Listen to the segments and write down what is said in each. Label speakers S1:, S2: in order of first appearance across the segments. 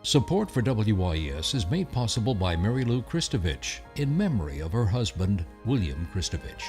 S1: Support for WYES is made possible by Mary Lou Kristovich in memory of her husband, William Kristovich.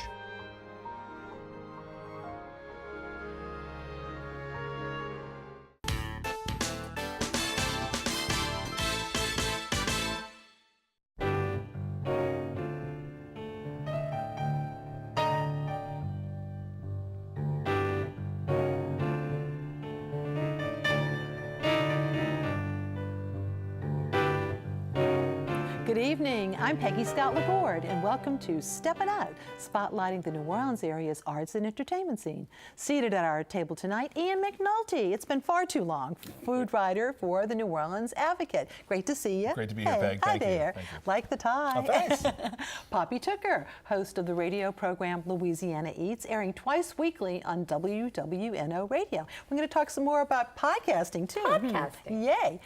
S2: Good evening, I'm Peggy Scott Laborde, and welcome to Steppin Out, spotlighting the New Orleans area's arts and entertainment scene. Seated at our table tonight, Ian McNulty. It's been far too long. Food writer for the New Orleans Advocate. Great to see you.
S3: Great to be here, Peg.
S2: Hi
S3: Thank
S2: there.
S3: you. Thank you.
S2: Like the tie.
S3: Oh, thanks.
S2: Poppy Tooker, host of the radio program Louisiana Eats, airing twice weekly on WWNO Radio. We're going to talk some more about podcasting, too.
S4: Podcasting.
S2: Yay.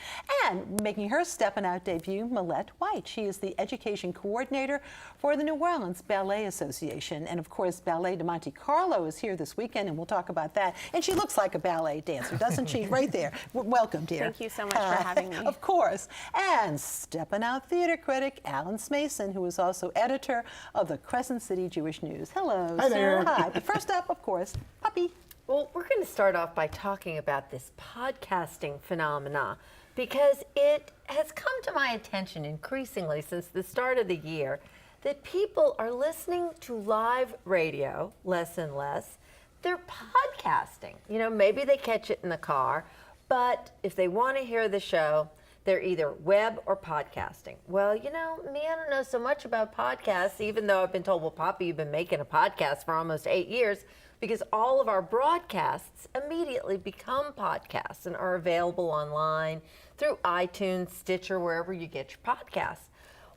S2: And making her Steppin Out debut, Millette White. She is the education coordinator for the New Orleans Ballet Association. And of course, Ballet De Monte Carlo is here this weekend, and we'll talk about that. And she looks like a ballet dancer, doesn't she? Right there. Welcome, dear.
S4: Thank you so much for having me.
S2: Of course. And Steppin Out theater critic Alan Smason, who is also editor of the Crescent City Jewish News. Hello,
S3: Hi
S2: sir.
S3: there.
S2: Hi. But first up, of course, Poppy.
S4: Well, we're going to start off by talking about this podcasting phenomena because it has come to my attention increasingly since the start of the year that people are listening to live radio less and less. They're podcasting. You know, maybe they catch it in the car, but if they want to hear the show, they're either web or podcasting. Well, you know, me, I don't know so much about podcasts, even though I've been told, well, Poppy, you've been making a podcast for almost 8 years, because all of our broadcasts immediately become podcasts and are available online through iTunes, Stitcher, wherever you get your podcasts.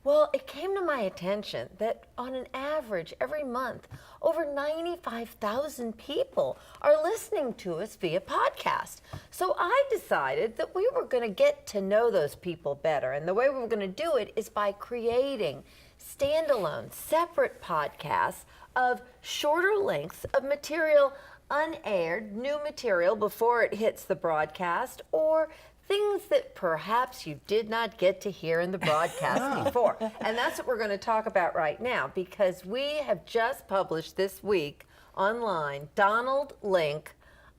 S4: Well, it came to my attention that on an average, every month, over 95,000 people are listening to us via podcast. So I decided that we were going to get to know those people better. And the way we were going to do it is by creating standalone, separate podcasts of shorter lengths of material, unaired, new material before it hits the broadcast, or things that perhaps you did not get to hear in the broadcast before. And that's what we're going to talk about right now, because we have just published this week online Donald Link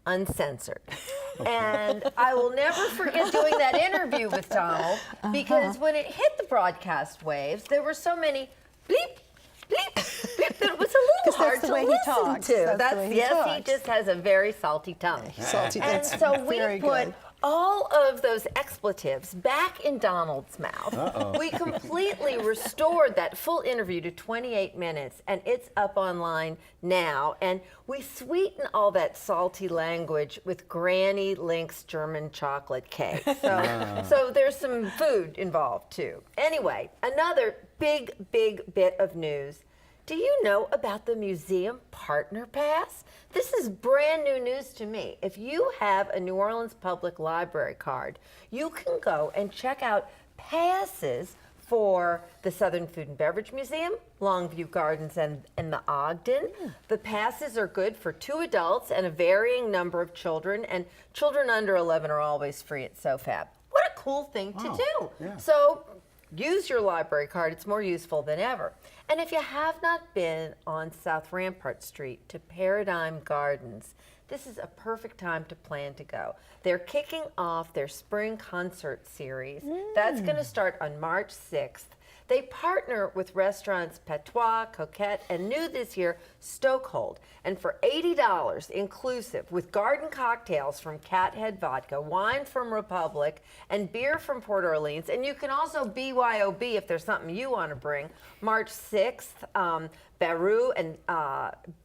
S4: Uncensored. And I will never forget doing that interview with Donald, because when it hit the broadcast waves, there were so many bleep, bleep, bleep, that it was a little hard to listen to. Yes, he just has a very salty tongue.
S2: Salty,
S4: and
S2: that's
S4: so we
S2: very
S4: put
S2: good.
S4: all of those expletives back in Donald's mouth. We completely restored that full interview to 28 minutes, and it's up online now. And we sweeten all that salty language with Granny Link's German chocolate cake. So there's some food involved too. Anyway, another big bit of news. Do you know about the Museum Partner Pass? This is brand new news to me. If you have a New Orleans Public Library card, you can go and check out passes for the Southern Food and Beverage Museum, Longview Gardens, and the Ogden. The passes are good for 2 adults and a varying number of children, and children under 11 are always free at SoFab. What a cool thing to do.
S3: Yeah.
S4: So use your library card. It's more useful than ever. And if you have not been on South Rampart Street to Paradigm Gardens, this is a perfect time to plan to go. They're kicking off their spring concert series. That's going to start on March 6th. They partner with restaurants Patois, Coquette, and new this year, Stokehold. And for $80 inclusive, with garden cocktails from Cathead Vodka, wine from Republic, and beer from Port Orleans, and you can also BYOB if there's something you want to bring. March 6th, Baru and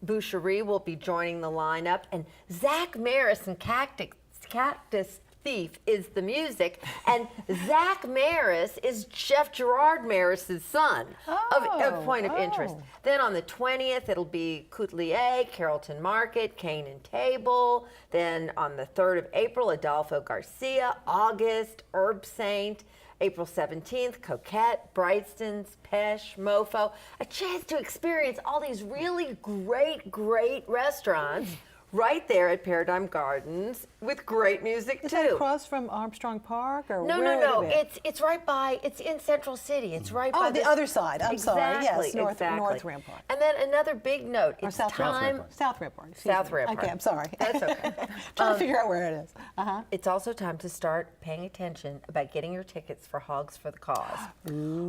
S4: Boucherie will be joining the lineup, and Zach Maris and Cactus Thief is the music, and Zach Maris is Chef Gerard Maris's son, of point of interest. Then on the 20th, it'll be Coutelier, Carrollton Market, Cane and Table. Then on the 3rd of April, Adolfo Garcia, August, Herb Saint. April 17th, Coquette, Brightston's, Pesh, Mofo. A chance to experience all these really great restaurants right there at Paradigm Gardens with great music
S2: Is
S4: too.
S2: that across from Armstrong Park or
S4: No,
S2: where
S4: no,
S2: would
S4: no.
S2: it be?
S4: It's right by. It's in Central City. It's right by
S2: the other side. I'm sorry.
S4: Exactly,
S2: Yes, North
S4: exactly.
S2: Rampart.
S4: And then another big note.
S2: Or
S4: It's
S2: South
S4: time.
S2: Rampart. South Rampart. excuse
S4: South
S2: me.
S4: Rampart.
S2: Okay, I'm sorry.
S4: That's okay.
S2: Trying to figure out where it is.
S4: It's also time to start paying attention about getting your tickets for Hogs for the Cause.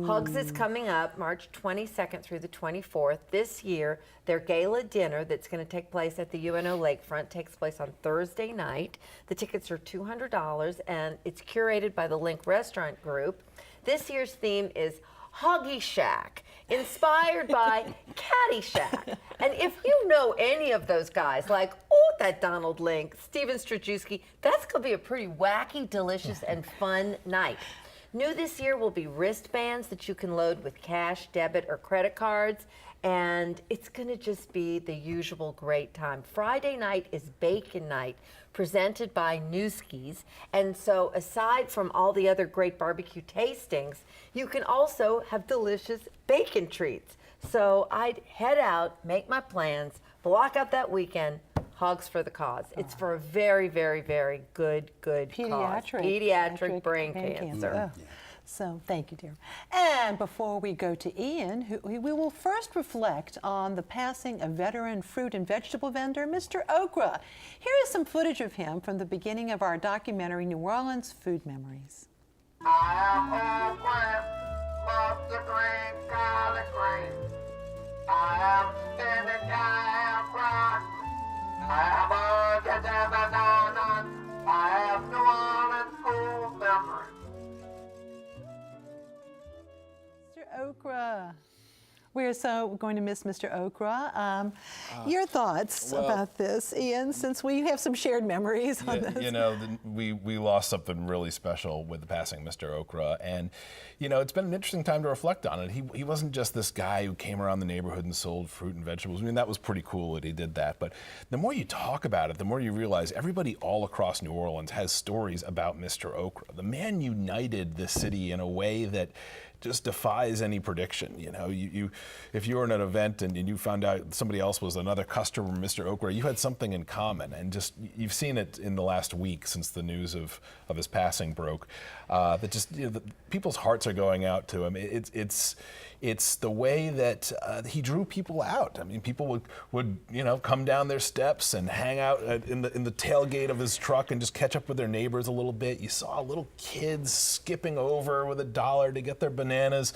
S4: Hogs is coming up March 22nd through the 24th. This year, their gala dinner that's going to take place at the UNO Lakefront takes place on Thursday night. The tickets are $200 and it's curated by the Link Restaurant Group. This year's theme is Hoggy Shack, inspired by Caddyshack. And if you know any of those guys, like, that Donald Link, Steven Strajewski, that's going to be a pretty wacky, delicious, and fun night. New this year will be wristbands that you can load with cash, debit, or credit cards. And it's going to just be the usual great time. Friday night is Bacon Night, presented by Newskis. And so aside from all the other great barbecue tastings, you can also have delicious bacon treats. So I'd head out, make my plans, block out that weekend, Hogs for the Cause. It's for a very, very, very good cause. Pediatric brain cancer.
S2: Oh. So thank you, dear. And before we go to Ian, we will first reflect on the passing of veteran fruit and vegetable vendor, Mr. Okra. Here is some footage of him from the beginning of our documentary, New Orleans Food Memories.
S3: I am Okra, love to drink collard greens. I am spinach, I am broccoli. I have onions and bananas. I have New Orleans food memories.
S2: Mr. Okra. We're so going to miss Mr. Okra. Your thoughts about this, Ian, since we have some shared memories on this.
S5: You know, we lost something really special with the passing of Mr. Okra, and you know, it's been an interesting time to reflect on it. He wasn't just this guy who came around the neighborhood and sold fruit and vegetables. I mean, that was pretty cool that he did that, but the more you talk about it, the more you realize everybody all across New Orleans has stories about Mr. Okra. The man united this city in a way that just defies any prediction. You know, if you were in an event and you found out somebody else was another customer from Mr. Okra, you had something in common, and just you've seen it in the last week since the news of his passing broke. That just, you know, people's hearts are going out to him. It's the way that he drew people out. I mean, people would you know, come down their steps and hang out in the tailgate of his truck and just catch up with their neighbors a little bit. You saw little kids skipping over with $1 to get their bananas,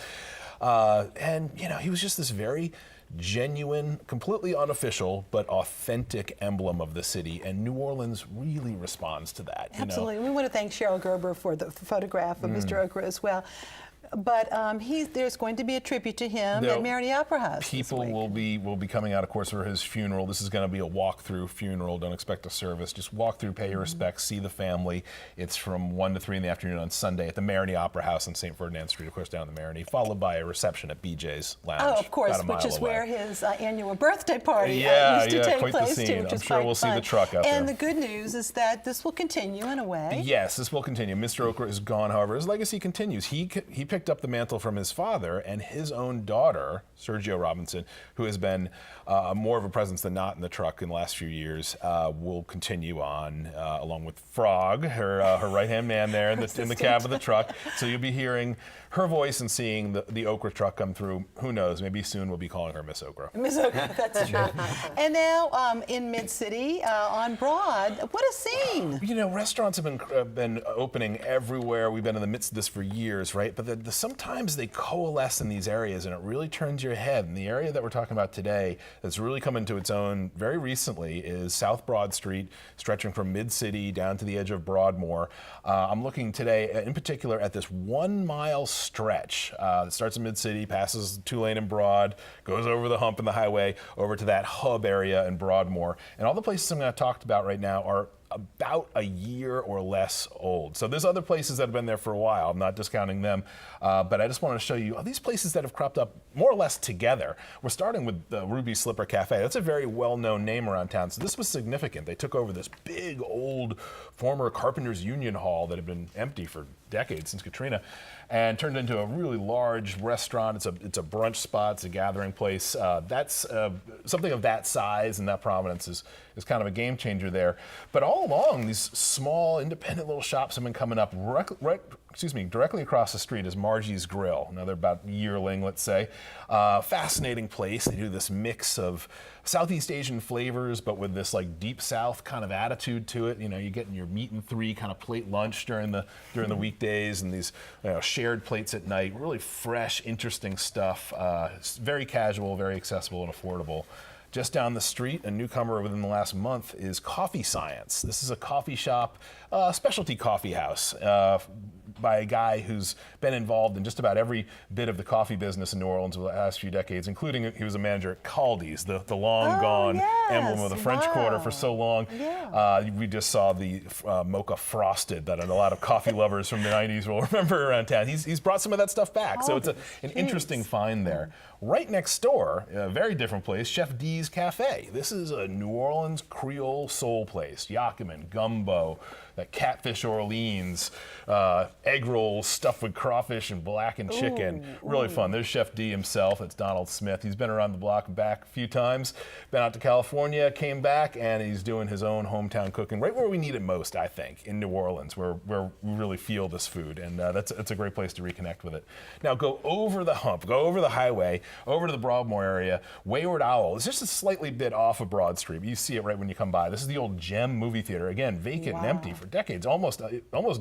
S5: and you know, he was just this very genuine, completely unofficial, but authentic emblem of the city, and New Orleans really responds to that.
S2: Absolutely.
S5: You know?
S2: We want to thank Cheryl Gerber for the photograph of Mr. Okra as well. But there's going to be a tribute to him at Marigny Opera House.
S5: People will be coming out, of course, for his funeral. This is going to be a walk-through funeral. Don't expect a service. Just walk through, pay your respects, see the family. It's from 1 to 3 in the afternoon on Sunday at the Marigny Opera House on St. Ferdinand Street, of course, down in the Marigny, followed by a reception at BJ's Lounge.
S2: Oh, of course,
S5: about a mile
S2: which is
S5: away.
S2: where his annual birthday party used to take
S5: quite
S2: place
S5: the
S2: too,
S5: scene.
S2: which
S5: I'm
S2: is
S5: sure
S2: quite
S5: we'll see
S2: fun.
S5: the truck out there.
S2: And the good news is that this will continue in a way.
S5: Yes, this will continue. Mr. Okra is gone, however. His legacy continues. He picked up the mantle from his father, and his own daughter, Sergio Robinson, who has been more of a presence than not in the truck in the last few years, will continue on, along with Frog, her right-hand man there in the cab of the truck. So you'll be hearing her voice and seeing the Okra truck come through. Who knows? Maybe soon we'll be calling her Miss Okra.
S2: Miss Okra, that's true. And now in Mid-City, on Broad, what a scene!
S5: You know, restaurants have been opening everywhere. We've been in the midst of this for years, right? But sometimes they coalesce in these areas, and it really turns your head. And the area that we're talking about today that's really come into its own very recently is South Broad Street, stretching from Mid-City down to the edge of Broadmoor. I'm looking today, in particular, at this 1 mile stretch that starts in Mid-City, passes 2-lane and Broad, goes over the hump in the highway, over to that hub area in Broadmoor. And all the places I'm going to talk about right now are about a year or less old. So there's other places that have been there for a while. I'm not discounting them, but I just wanted to show you these places that have cropped up more or less together. We're starting with the Ruby Slipper Cafe. That's a very well-known name around town, so this was significant. They took over this big old former Carpenters Union Hall that had been empty for decades, since Katrina, and turned into a really large restaurant. It's a brunch spot, it's a gathering place. That's something of that size and that prominence is kind of a game changer there. But all along, these small, independent little shops have been coming up. Directly across the street is Margie's Grill. Now they're about a yearling, let's say. Fascinating place. They do this mix of Southeast Asian flavors, but with this like deep South kind of attitude to it. You know, you're getting your meat and three kind of plate lunch during the weekdays, and these shared plates at night. Really fresh, interesting stuff. Very casual, very accessible, and affordable. Just down the street, a newcomer within the last month is Coffee Science. This is a coffee shop, specialty coffee house by a guy who's been involved in just about every bit of the coffee business in New Orleans over the last few decades, including he was a manager at Caldi's, the long-gone emblem of the French Quarter for so long. Yeah. We just saw the Mocha Frosted that a lot of coffee lovers from the 90s will remember around town. He's brought some of that stuff back, so it's an interesting find there. Right next door, a very different place, Chef D's Café. This is a New Orleans Creole soul place. Yakima, gumbo, that catfish Orleans, egg rolls stuffed with crawfish and blackened chicken. Really fun. There's Chef D himself. It's Donald Smith. He's been around the block and back a few times. Been out to California, came back, and he's doing his own hometown cooking right where we need it most, I think, in New Orleans, where we really feel this food. And that's a great place to reconnect with it. Now go over the hump, go over the highway, over to the Broadmoor area. Wayward Owl is just a slightly bit off of Broad Street, but you see it right when you come by. This is the old Gem movie theater. Again, vacant and empty for decades, almost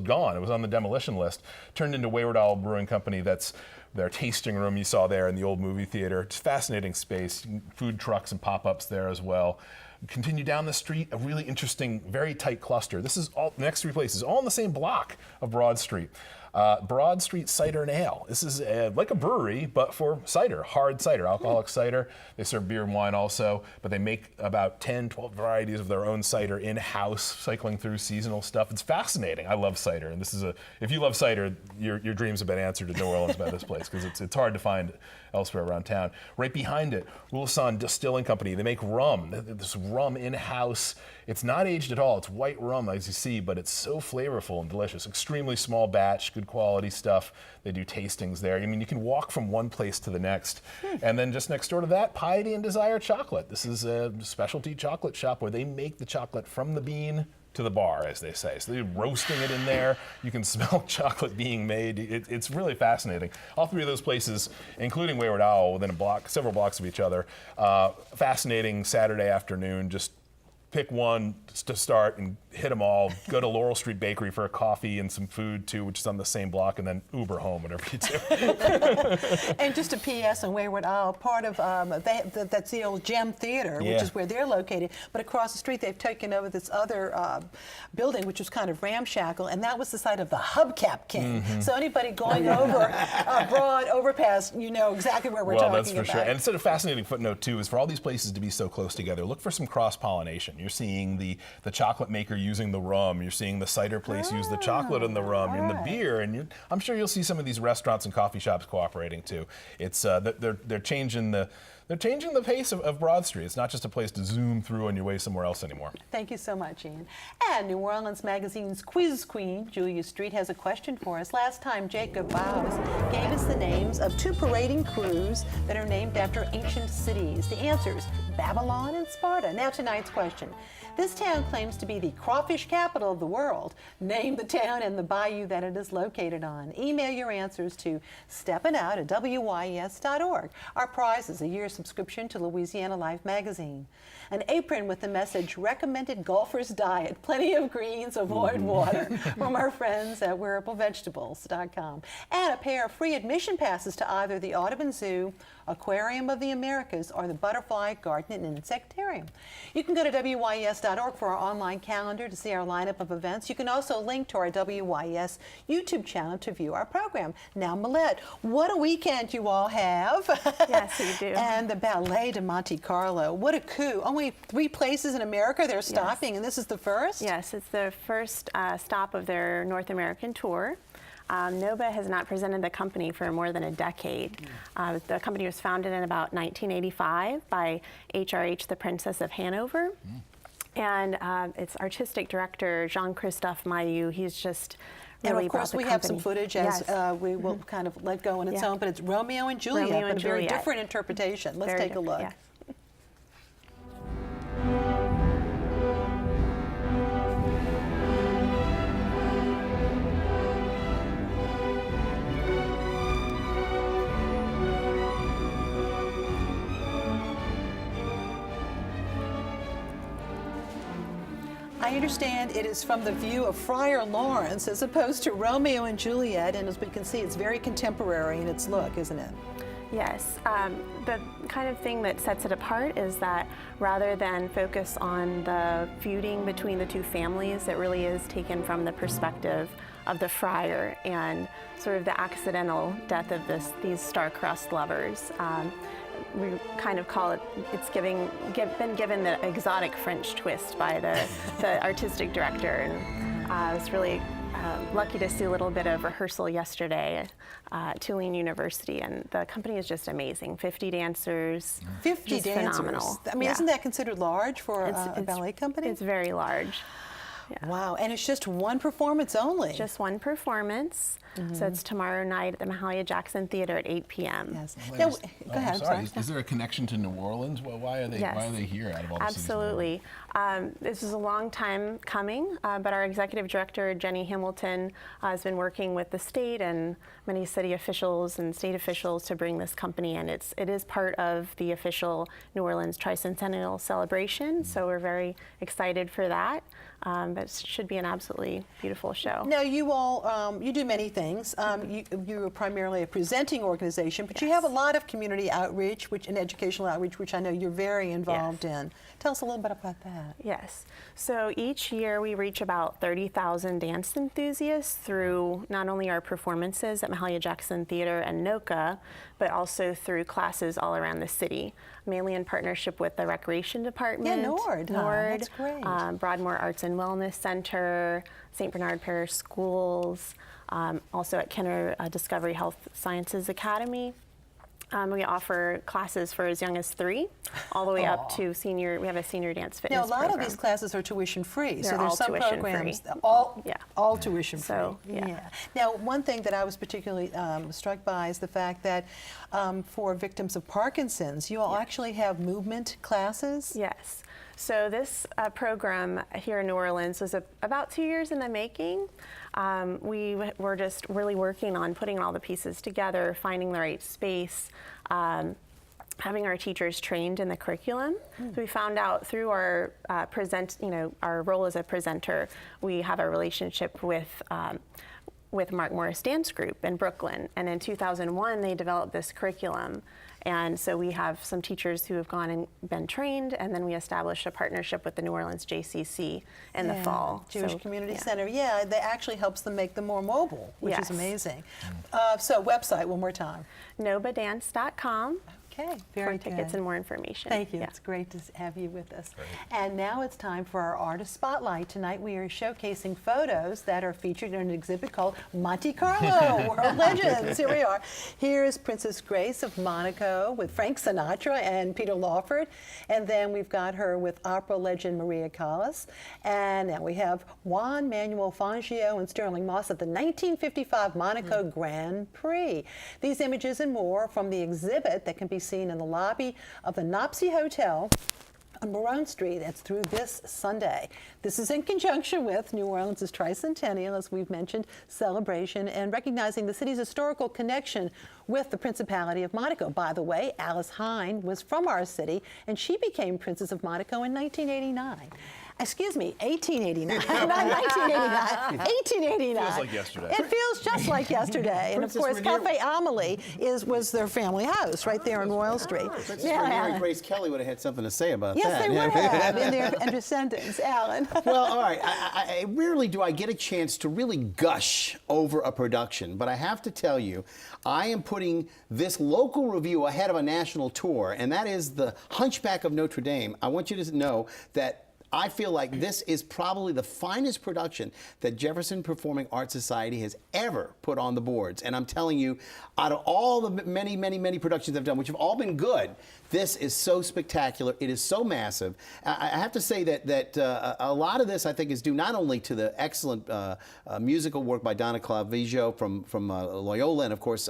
S5: gone. It was on the demolition list. Turned into Wayward Owl Brewing Company. That's their tasting room you saw there in the old movie theater. It's fascinating space. Food trucks and pop-ups there as well. Continue down the street, a really interesting, very tight cluster. This is all the next three places, all in the same block of Broad Street. Broad Street Cider and Ale. This is like a brewery, but for cider, hard cider, alcoholic cider. They serve beer and wine also, but they make about 10, 12 varieties of their own cider in-house, cycling through seasonal stuff. It's fascinating. I love cider, and this is if you love cider, your dreams have been answered in New Orleans by this place, because it's hard to find elsewhere around town. Right behind it, Roulisson Distilling Company. They make rum. This rum in-house. It's not aged at all. It's white rum, as you see, but it's so flavorful and delicious. Extremely small batch, good quality stuff. They do tastings there. I mean, you can walk from one place to the next. And then just next door to that, Piety and Desire Chocolate. This is a specialty chocolate shop where they make the chocolate from the bean to the bar, as they say. So they're roasting it in there. You can smell chocolate being made. It's really fascinating. All three of those places, including Wayward Owl, within several blocks of each other. Fascinating Saturday afternoon. Just pick one to start and hit them all. Go to Laurel Street Bakery for a coffee and some food too, which is on the same block, and then Uber home whenever you do.
S2: And just a P.S. on Wayward Owl, part of that's the old Gem Theater, which is where they're located. But across the street, they've taken over this other building, which was kind of ramshackle, and that was the site of the Hubcap King. So anybody going over Broad overpass, you know exactly where we're talking about.
S5: Well, that's for sure. And it's a fascinating footnote too, is for all these places to be so close together, look for some cross-pollination. You're seeing the chocolate maker using the rum. You're seeing the cider place use the chocolate and the rum and the beer. And I'm sure you'll see some of these restaurants and coffee shops cooperating too. It's they're changing the pace of Broad Street. It's not just a place to zoom through on your way somewhere else anymore.
S2: Thank you so much, Ian. And New Orleans Magazine's quiz queen, Julia Street, has a question for us. Last time, Jacob Bowes gave us the names of two parading crews that are named after ancient cities. The answers, Babylon and Sparta. Now tonight's question. This town claims to be the crawfish capital of the world. Name the town and the bayou that it is located on. Email your answers to steppinout@wyes.org. Our prize is a year's subscription to Louisiana Life magazine. An apron with the message, recommended golfer's diet, plenty of greens, avoid water, from our friends at WearableVegetables.com. And a pair of free admission passes to either the Audubon Zoo, Aquarium of the Americas, or the Butterfly Garden and Insectarium. You can go to WYES.org for our online calendar to see our lineup of events. You can also link to our WYES YouTube channel to view our program. Now, Millette, what a weekend you all have.
S6: Yes, we do.
S2: And the Ballet De Monte Carlo. What a coup. Only 3 places in America they're stopping, and this is the first?
S6: Yes, it's the first stop of their North American tour. NOBA has not presented the company for more than a decade. The company was founded in about 1985 by HRH, the Princess of Hanover. And its artistic director, Jean-Christophe Mailloux, he's just
S2: And
S6: really
S2: of course, we have some footage as we will kind of let go on its own, but it's Romeo and Juliet, but a very different interpretation. Let's take a look.
S6: Yes.
S2: I understand it is from the view of Friar Lawrence as opposed to Romeo and Juliet, and as we can see, it's very contemporary in its look, isn't it?
S6: Yes, the kind of thing that sets it apart is that rather than focus on the feuding between the two families, it really is taken from the perspective of the friar and sort of the accidental death of these star-crossed lovers. We kind of call it, it's been given the exotic French twist by the artistic director. And I was really lucky to see a little bit of rehearsal yesterday at Tulane University, and the company is just amazing. 50 dancers.
S2: 50 dancers.
S6: Phenomenal.
S2: I mean, isn't that considered large for a ballet company?
S6: It's very large. Yeah.
S2: Wow, and it's just one performance only.
S6: Just one performance. So it's tomorrow night at the Mahalia Jackson Theater at 8 p.m.
S2: Yes.
S5: Well,
S2: Go ahead.
S5: Sorry. Is there a connection to New Orleans? Well, why are they here out of all the cities?
S6: Absolutely. This is a long time coming, but our executive director, Jenny Hamilton, has been working with the state and many city officials and state officials to bring this company in. It is part of the official New Orleans Tricentennial celebration, so we're very excited for that. But it should be an absolutely beautiful show.
S2: Now, you all, you do many things. You are primarily a presenting organization, but you have a lot of community outreach and educational outreach, which I know you're very involved in. Tell us a little bit about that.
S6: Yes. So each year we reach about 30,000 dance enthusiasts through not only our performances at Mahalia Jackson Theater and NOCA, but also through classes all around the city, mainly in partnership with the Recreation Department.
S2: Yeah, Nord. That's great.
S6: Broadmoor Arts and Wellness Center, St. Bernard Parish Schools, also at Kenner Discovery Health Sciences Academy. We offer classes for as young as 3, all the way up to senior. We have a senior dance fitness
S2: Now, a lot
S6: program.
S2: of these classes are tuition free, so
S6: They're
S2: there's
S6: all
S2: some
S6: tuition
S2: programs
S6: free.
S2: all tuition free.
S6: So, yeah.
S2: Now, one thing that I was particularly struck by is the fact that for victims of Parkinson's, you all actually have movement classes.
S6: Yes. So this program here in New Orleans was about 2 years in the making. We were just really working on putting all the pieces together, finding the right space, having our teachers trained in the curriculum. So we found out through our our role as a presenter, we have a relationship with Mark Morris Dance Group in Brooklyn. And in 2001, they developed this curriculum. And so we have some teachers who have gone and been trained, and then we established a partnership with the New Orleans JCC in the fall.
S2: Jewish Community Center. Yeah, that actually helps them make them more mobile, which is amazing. So website, one more time.
S6: nobadance.com.
S2: Okay, very
S6: for tickets and more information.
S2: Thank you. It's great to have you with us. Great. And now it's time for our Artist Spotlight. Tonight we are showcasing photos that are featured in an exhibit called Monte Carlo, World Legends. Here we are. Here is Princess Grace of Monaco with Frank Sinatra and Peter Lawford. And then we've got her with opera legend Maria Callas. And now we have Juan Manuel Fangio and Sterling Moss at the 1955 Monaco Grand Prix. These images and more from the exhibit that can be seen in the lobby of the Nopsey Hotel on Marone Street. That's through this Sunday. This is in conjunction with New Orleans' Tricentennial, as we've mentioned, celebration and recognizing the city's historical connection with the Principality of Monaco. By the way, Alice Hine was from our city, and she became Princess of Monaco in 1989. Excuse me, 1889, not 1989, 1889.
S5: Feels like yesterday.
S2: It feels just like yesterday. And of course, Café Amelie was their family house right there on Royal Street.
S7: Princess Rainier and Grace Kelly would have had something to say about
S2: yes,
S7: that.
S2: they would have in their descendants, Alan.
S7: Well, all right. I rarely do I get a chance to really gush over a production, but I have to tell you, I am putting this local review ahead of a national tour, and that is the Hunchback of Notre Dame. I want you to know that I feel like this is probably the finest production that Jefferson Performing Arts Society has ever put on the boards. And I'm telling you, out of all the many, many, many productions I've done, which have all been good, this is so spectacular. It is so massive. I have to say that a lot of this, I think, is due not only to the excellent musical work by Donna Clavijo from Loyola, and of course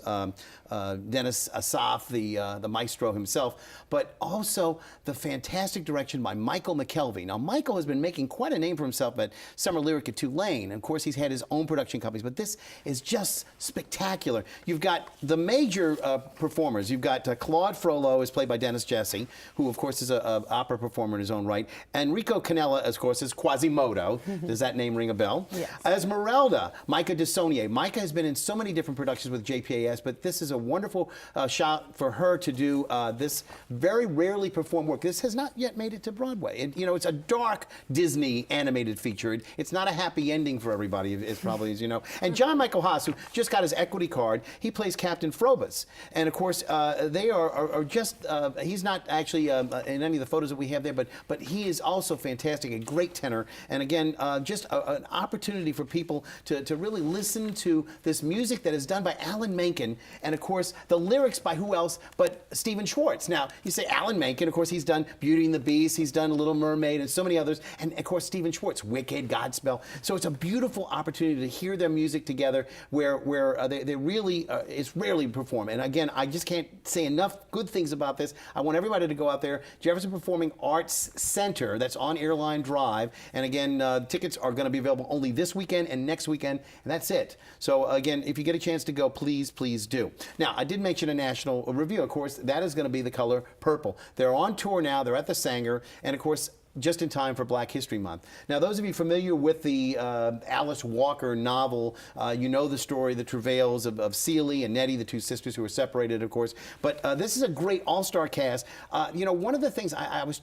S7: Dennis Asaf, the maestro himself, but also the fantastic direction by Michael McKelvey. Now, Michael has been making quite a name for himself at Summer Lyric at Tulane. And of course, he's had his own production companies, but this is just spectacular. You've got the major performers. You've got Claude Frollo, is played by Dennis Jesse, who of course is an opera performer in his own right. Enrico Canella, of course, is Quasimodo. Does that name ring a bell?
S2: Yes.
S7: Esmeralda, Micah DeSaulnier. Micah has been in so many different productions with JPAS, but this is a wonderful shot for her to do this very rarely performed work. This has not yet made it to Broadway. It's a dark Disney animated feature. It's not a happy ending for everybody, as probably as you know. And John Michael Haas, who just got his equity card, he plays Captain Frobus. And of course, they are just, he's not actually in any of the photos that we have there, but he is also fantastic, a great tenor. And again, just an opportunity for people to really listen to this music that is done by Alan Menken. And of course, the lyrics by who else but Stephen Schwartz. Now, you say Alan Menken, of course, he's done Beauty and the Beast, he's done Little Mermaid, and so many others. And of course, Stephen Schwartz, Wicked, Godspell. So it's a beautiful opportunity to hear their music together where they really, it's rarely performed. And again, I just can't say enough good things about this. I want everybody to go out there. Jefferson Performing Arts Center, that's on Airline Drive. And again, tickets are going to be available only this weekend and next weekend, and that's it. So again, if you get a chance to go, please, please do. Now, I did mention a national review. Of course, that is going to be the color purple. They're on tour now. They're at the Sanger. And of course, just in time for Black History Month. Now, those of you familiar with the Alice Walker novel, you know the story, the travails of Celie and Nettie, the two sisters who were separated, of course. But this is a great all-star cast. One of the things I was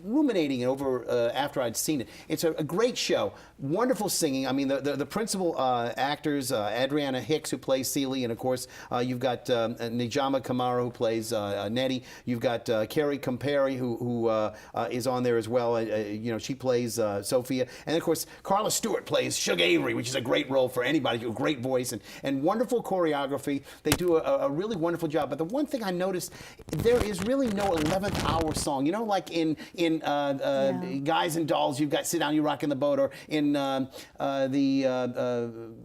S7: ruminating over after I'd seen it, it's a great show. Wonderful singing. I mean, the principal actors, Adriana Hicks, who plays Celie, and of course, you've got Nijama Kamara, who plays Nettie. You've got Carrie Campari, who is on there as well. She plays Sophia. And of course, Carla Stewart plays Shug Avery, which is a great role for anybody, a great voice and wonderful choreography. They do a really wonderful job. But the one thing I noticed, there is really no 11th hour song. You know, like in Guys and Dolls, you've got Sit Down, You Rock in the Boat, or in the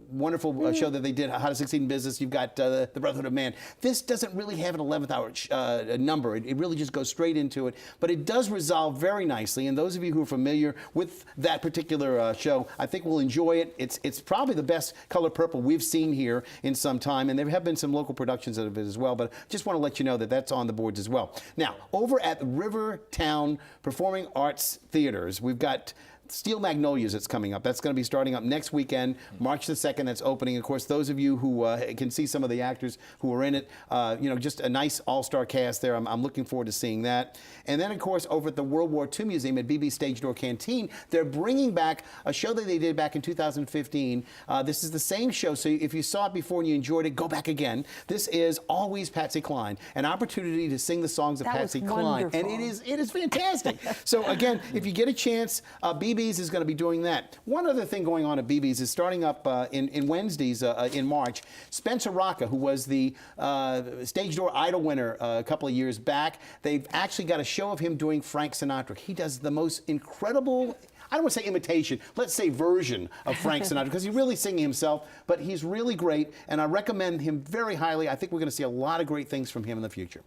S7: wonderful show that they did, How to Succeed in Business, you've got The Brotherhood of Man. This doesn't really have an 11th hour number. It really just goes straight into it. But it does resolve very nicely. And those of you who are familiar with that particular show, I think will enjoy it. It's probably the best color purple we've seen here in some time. And there have been some local productions of it as well. But just want to let you know that that's on the boards as well. Now, over at Rivertown Performing Arts Theaters, we've got Steel Magnolias that's coming up. That's going to be starting up next weekend, March the 2nd. That's opening. Of course, those of you who can see some of the actors who are in it, just a nice all-star cast there. I'm looking forward to seeing that. And then, of course, over at the World War II Museum at BB Stage Door Canteen, they're bringing back a show that they did back in 2015. This is the same show, so if you saw it before and you enjoyed it, go back again. This is Always Patsy Cline, an opportunity to sing the songs of Patsy Cline. And it is fantastic. So again, if you get a chance, BB's is going to be doing that. One other thing going on at BB's is starting up in Wednesdays in March. Spencer Rocca, who was the Stage Door Idol winner a couple of years back, they've actually got a show of him doing Frank Sinatra. He does the most incredible, I don't want to say imitation, let's say version of Frank Sinatra, because he's really singing himself, but he's really great, and I recommend him very highly. I think we're going to see a lot of great things from him in the future.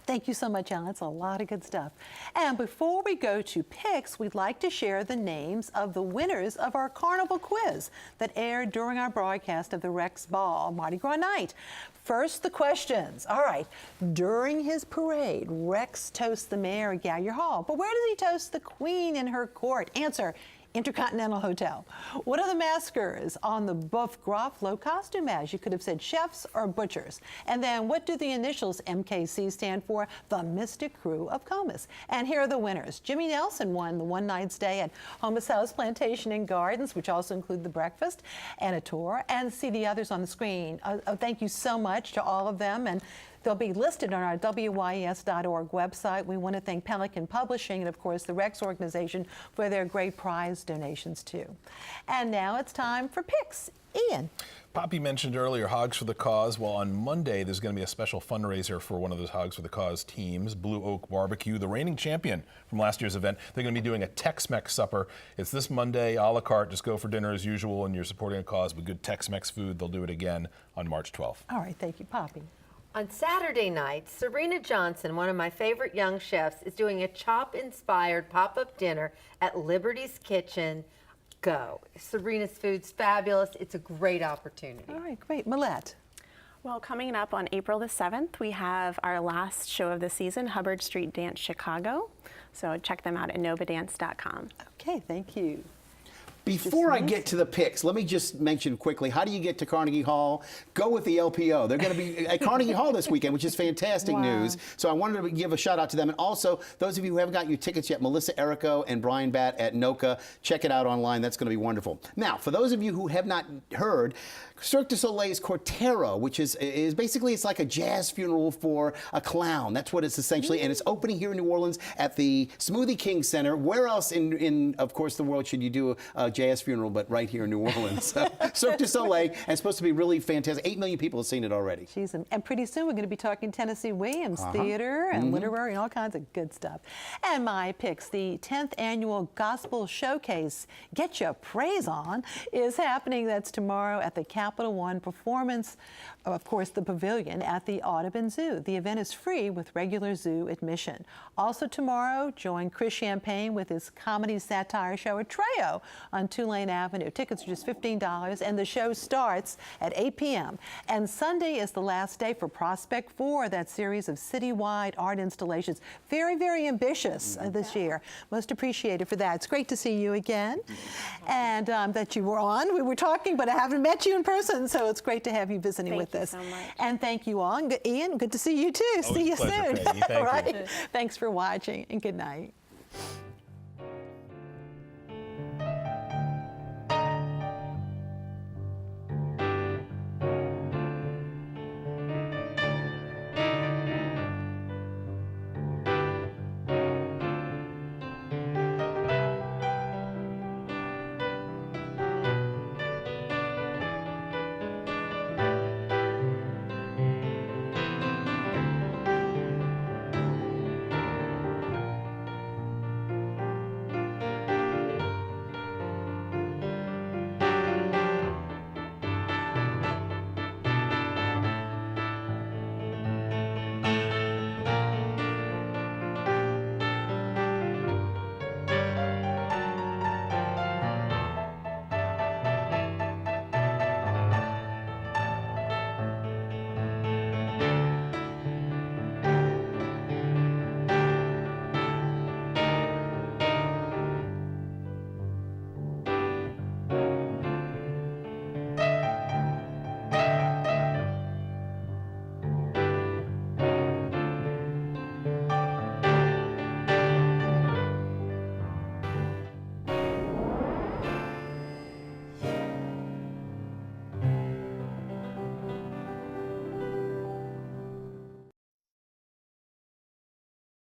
S2: Thank you so much, Alan. That's a lot of good stuff. And before we go to picks, we'd like to share the names of the winners of our Carnival quiz that aired during our broadcast of the Rex Ball Mardi Gras night. First, the questions. All right. During his parade, Rex toasts the mayor of Gallier Hall. But where does he toast the queen in her court? Answer, Intercontinental Hotel. What are the maskers on the Boeuf Gras low costume-as? You could have said chefs or butchers. And then what do the initials MKC stand for? The Mystic Crew of Comus. And here are the winners. Jimmy Nelson won the one-night stay at Homus House Plantation and Gardens, which also include the breakfast and a tour. And see the others on the screen. Thank you so much to all of them. And they'll be listed on our WYES.org website. We want to thank Pelican Publishing and, of course, the Rex organization for their great prize donations, too. And now it's time for picks. Ian.
S5: Poppy mentioned earlier Hogs for the Cause. Well, on Monday, there's going to be a special fundraiser for one of those Hogs for the Cause teams, Blue Oak BBQ, the reigning champion from last year's event. They're going to be doing a Tex-Mex supper. It's this Monday, a la carte. Just go for dinner as usual, and you're supporting a cause with good Tex-Mex food. They'll do it again on March 12th.
S2: All right, thank you, Poppy.
S4: On Saturday night, Serena Johnson, one of my favorite young chefs, is doing a CHOP-inspired pop-up dinner at Liberty's Kitchen. Go. Serena's food's fabulous. It's a great opportunity.
S2: All right, great. Millette.
S6: Well, coming up on April the 7th, we have our last show of the season, Hubbard Street Dance Chicago. So check them out at novadance.com.
S2: Okay, thank you.
S7: Before I get to the picks, let me just mention quickly, how do you get to Carnegie Hall? Go with the LPO. They're going to be at Carnegie Hall this weekend, which is fantastic news. So I wanted to give a shout out to them. And also, those of you who haven't got your tickets yet, Melissa Errico and Brian Batt at NOCA, check it out online. That's going to be wonderful. Now, for those of you who have not heard, Cirque du Soleil's Cortero, which is basically, it's like a jazz funeral for a clown. That's what it's essentially. And it's opening here in New Orleans at the Smoothie King Center. Where else in of course, the world should you do a jazz funeral, but right here in New Orleans? Cirque du Soleil, and it's supposed to be really fantastic. 8 million people have seen it already.
S2: Jeez, and pretty soon we're going to be talking Tennessee Williams Theater and literary and all kinds of good stuff. And my picks, the 10th annual Gospel Showcase, Get Your Praise On, is happening. That's tomorrow at the Capital One Performance, of course, the Pavilion at the Audubon Zoo. The event is free with regular zoo admission. Also tomorrow, join Chris Champagne with his comedy satire show, Atreo, on Tulane Avenue. Tickets are just $15, and the show starts at 8 p.m. And Sunday is the last day for Prospect 4, that series of citywide art installations. Very, very ambitious this year. Most appreciated for that. It's great to see you again, and that you were on. We were talking, but I haven't met you in person, so it's great to have you visiting with us.
S6: Thank you so much.
S2: And thank you all. And Ian, good to see you too.
S5: Always
S2: see you
S5: a pleasure,
S2: soon.
S5: Peggy. Thank you.
S2: Thanks for watching, and good night.